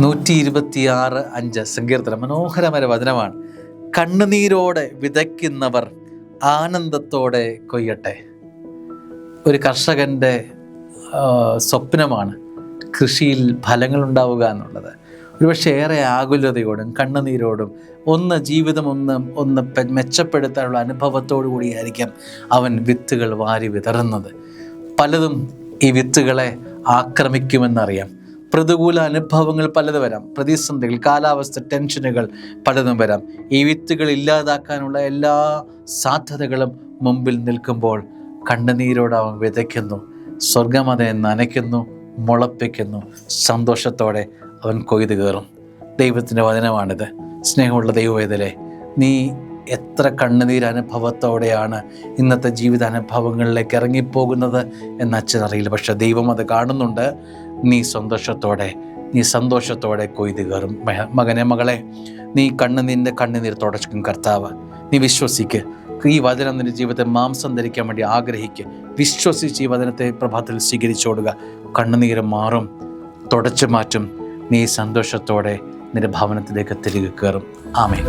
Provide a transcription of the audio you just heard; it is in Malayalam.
126:5 സങ്കീർത്തനം മനോഹരമായ വചനമാണ്. കണ്ണുനീരോടെ വിതയ്ക്കുന്നവർ ആനന്ദത്തോടെ കൊയ്യട്ടെ. ഒരു കർഷകൻ്റെ സ്വപ്നമാണ് കൃഷിയിൽ ഫലങ്ങൾ ഉണ്ടാവുക എന്നുള്ളത്. ഒരുപക്ഷെ ഏറെ ആകുലതയോടും കണ്ണുനീരോടും ജീവിതം ഒന്ന് മെച്ചപ്പെടുത്താനുള്ള അനുഭവത്തോടു കൂടിയായിരിക്കും അവൻ വിത്തുകൾ വാരി വിതറുന്നത്. പലതും ഈ വിത്തുകളെ ആക്രമിക്കുമെന്നറിയാം. പ്രതികൂല അനുഭവങ്ങൾ പലത് വരാം, പ്രതിസന്ധികൾ, കാലാവസ്ഥ, ടെൻഷനുകൾ പലതും വരാം. ഈ വിത്തുകൾ ഇല്ലാതാക്കാനുള്ള എല്ലാ സാധ്യതകളും മുമ്പിൽ നിൽക്കുമ്പോൾ കണ്ണുനീരോട് അവൻ വിതയ്ക്കുന്നു. സ്വർഗം അതിനെ നനയ്ക്കുന്നു, മുളപ്പിക്കുന്നു. സന്തോഷത്തോടെ അവൻ കൊയ്ത് കയറും. ദൈവത്തിൻ്റെ വചനമാണിത്. സ്നേഹമുള്ള ദൈവവേദലേ, നീ എത്ര കണ്ണുനീരനുഭവത്തോടെയാണ് ഇന്നത്തെ ജീവിതാനുഭവങ്ങളിലേക്ക് ഇറങ്ങിപ്പോകുന്നത് എന്ന് അച്ഛനറിയില്ല. പക്ഷെ ദൈവം അത് കാണുന്നുണ്ട്. നീ സന്തോഷത്തോടെ കൊയ്ത് കയറും. മകനെ, മകളെ, നീ നിൻ്റെ കണ്ണുനീർ തുടച്ചും കർത്താവ്. നീ വിശ്വസിക്ക്. ഈ വചനം നിൻ്റെ ജീവിതത്തെ മാംസം ധരിക്കാൻ വേണ്ടി ആഗ്രഹിക്കുക. വിശ്വസിച്ച് ഈ വചനത്തെ പ്രഭാതത്തിൽ സ്വീകരിച്ചോടുക. കണ്ണുനീര് മാറും, തുടച്ചു മാറ്റും. നീ സന്തോഷത്തോടെ നിന്റെ ഭവനത്തിലേക്ക് തിരികെ കയറും. ആമേൻ.